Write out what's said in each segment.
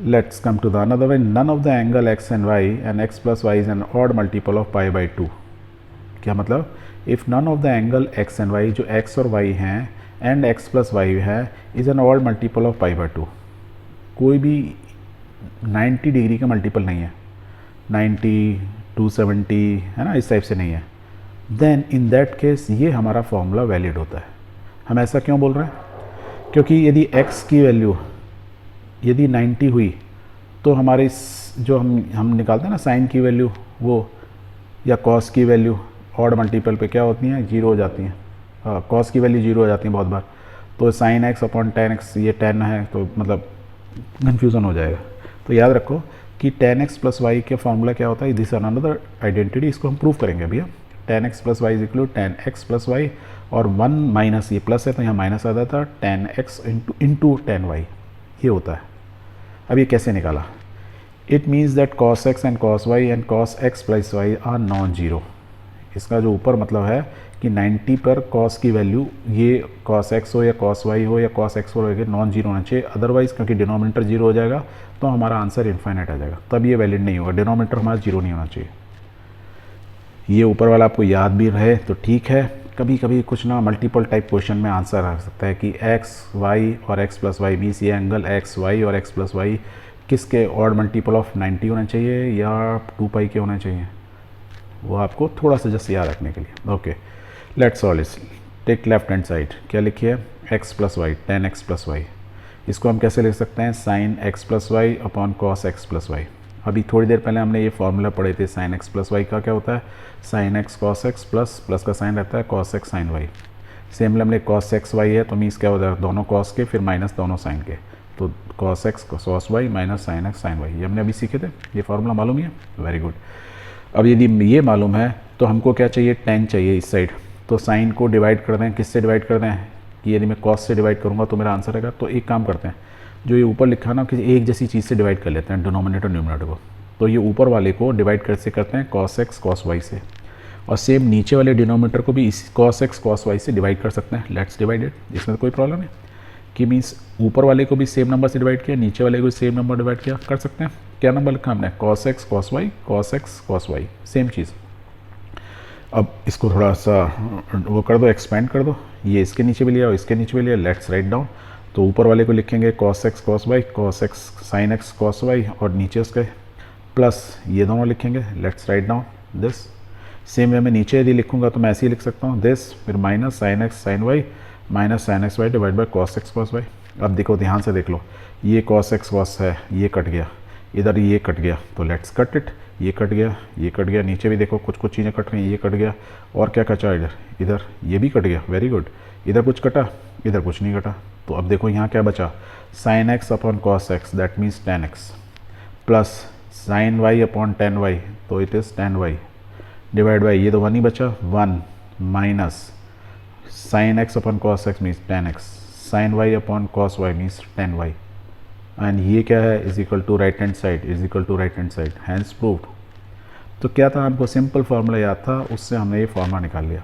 Let's come to the another way. None of the angle x and y and x plus y is an odd multiple of pi by 2. क्या मतलब? If none of the angle x and y जो x और y हैं and x plus y है is an odd multiple of pi by 2. कोई भी 90 degree का multiple नहीं है, 90, 270 है ना, इस टाइप से नहीं है, देन इन दैट केस ये हमारा फॉर्मूला वैलिड होता है। हम ऐसा क्यों बोल रहे हैं? क्योंकि यदि x की वैल्यू यदि 90 हुई तो हमारे जो हम निकालते हैं ना साइन की वैल्यू वो या कॉस की वैल्यू ऑड मल्टीपल पे क्या होती हैं, जीरो हो जाती हैं। कॉस की वैल्यू जीरो हो जाती है बहुत बार, तो sign x upon ten x, ये 10 है तो मतलब कन्फ्यूज़न हो जाएगा। तो याद रखो कि tan x प्लस वाई के फॉर्मूला क्या होता है, दिस अनदर आइडेंटिटी, इसको हम प्रूव करेंगे भैया। tan x plus y is equal to tan x plus y और 1 माइनस, ये प्लस है तो यहाँ माइनस आ जाता है, tan x into tan y, ये होता है। अब ये कैसे निकाला? It means that cos x and cos y and cos x plus y are non zero. इसका जो ऊपर मतलब है कि 90 पर cos की वैल्यू, ये cos x हो या cos y हो या cos x हो, नॉन जीरो होना चाहिए, अदरवाइज क्योंकि डिनोमिनेटर जीरो हो जाएगा तो हमारा आंसर इन्फाइनाइट आ जाएगा, तब ये वैलिड नहीं होगा, डिनोमिनेटर हमारा जीरो नहीं होना चाहिए। ये ऊपर वाला आपको याद भी रहे तो ठीक है। कभी कभी कुछ ना मल्टीपल टाइप क्वेश्चन में आंसर आ सकता है कि x y और x प्लस वाई मीन्स ये एंगल x y और x प्लस वाई किसके ऑड मल्टीपल ऑफ 90 होना चाहिए या 2 पाई के होना चाहिए, वो आपको थोड़ा सा जस्ट याद रखने के लिए। Okay, let's solve it. Take left hand side, क्या लिखिए, x plus y, tan x plus y. इसको हम कैसे लिख सकते हैं, sine x plus y upon cos x plus y. अभी थोड़ी देर पहले हमने ये फॉर्मूला पढ़े थे, साइन x प्लस वाई का क्या होता है, sine x cos x plus plus का साइन रहता है cos x sine y। Same हमने कॉस x y है तो मीन्स क्या होता है, दोनों कॉस के फिर माइनस दोनों साइन के, तो cos x cos y minus sine x sine y, ये हमने अभी सीखे थे, ये फार्मूला मालूम ही है, वेरी गुड। अब यदि ये मालूम है तो हमको क्या चाहिए, tan चाहिए इस साइड, तो साइन को डिवाइड कर दें, किससे डिवाइड कर दें, कि यदि मैं कॉस से डिवाइड करूँगा तो मेरा आंसर आएगा। तो एक काम करते हैं, जो ये ऊपर लिखा ना किसी एक जैसी चीज़ से डिवाइड कर लेते हैं, डिनोमिनेटर न्यूमरेटर को, तो ये ऊपर वाले को डिवाइड कैसे करते हैं, cos x cos y से, और सेम नीचे वाले डिनोमिनेटर को भी इस cos x cos y से डिवाइड कर सकते हैं। लेट्स डिवाइड इट, इसमें तो कोई प्रॉब्लम है कि मीन्स ऊपर वाले को भी सेम नंबर से डिवाइड किया, नीचे वाले को भी सेम नंबर डिवाइड किया, कर सकते हैं। क्या नंबर लिखा हमने, cos x cos y cos x cos y, same चीज़। अब इसको थोड़ा सा वो कर दो, एक्सपेंड कर दो, ये इसके नीचे भी लिया और इसके नीचे भी लिया, लेट्स राइट डाउन। तो ऊपर वाले को लिखेंगे cos x cos y cos x sin x cos y और नीचे उसके प्लस ये दोनों लिखेंगे, let's write down this. Same way में नीचे यदि लिखूंगा तो मैं ऐसे ही लिख सकता हूँ, दिस फिर minus sine x sine y minus sine x y divide by cos x cos y. अब देखो ध्यान से देख लो, ये cos x cos है, ये कट गया, इधर ये कट गया, तो लेट्स कट इट, ये कट गया, ये कट गया, नीचे भी देखो कुछ कुछ चीज़ें कट रही हैं, ये कट गया, और क्या कचा इधर, इधर ये भी कट गया, वेरी गुड। इधर कुछ कटा, इधर कुछ नहीं कटा, तो अब देखो यहाँ क्या बचा, sine x upon cos x that means tan x plus sine y upon tan y, तो it is tan y divide by ये तो 1 ही बचा, 1 minus sine x upon cos x means tan x, sine y upon cos y means tan y, and ये क्या है, is equal to right hand side, is equal to right hand side, hence proved. तो क्या था, हमको simple formula याद था, उससे हमने ये फार्मूला निकाल लिया।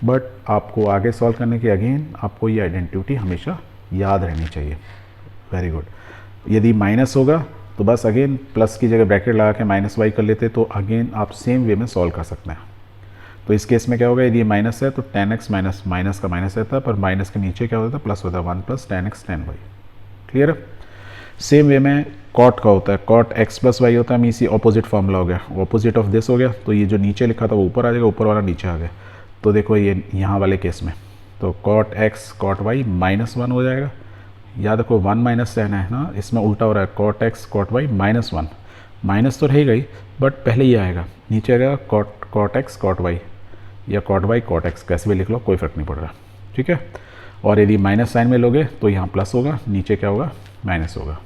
बट आपको आगे सॉल्व करने के अगेन आपको ये आइडेंटिटी हमेशा याद रहनी चाहिए, वेरी गुड। यदि माइनस होगा तो बस अगेन प्लस की जगह ब्रैकेट लगा के माइनस वाई कर लेते, तो अगेन आप सेम वे में सॉल्व कर सकते हैं। तो इस केस में क्या होगा, यदि ये माइनस है तो tan x माइनस माइनस का माइनस रहता है, पर माइनस के नीचे क्या होता है, प्लस होता है, 1 plus tan x tan y, clear है। सेम वे में कॉट का होता है, कॉट x प्लस वाई होता है, मीन्स ये ऑपोजिट फार्मूला हो गया, ऑपोजिट ऑफ दिस हो गया, तो ये जो नीचे लिखा था वो ऊपर आ जाएगा, ऊपर वाला नीचे आ गया। तो देखो ये यहाँ वाले केस में तो cot x cot y minus 1 हो जाएगा, याद रखो 1 माइनस रहना है ना, इसमें उल्टा हो रहा है, cot x cot y minus 1, minus तो रहेगा ही बट पहले ये आएगा, नीचे आएगा कॉट x कॉट y या कॉट y कॉट x, कैसे भी लिख लो कोई फ़र्क नहीं पड़ रहा, ठीक है। और यदि माइनस साइन में लोगे तो यहाँ प्लस होगा, नीचे क्या होगा, माइनस होगा।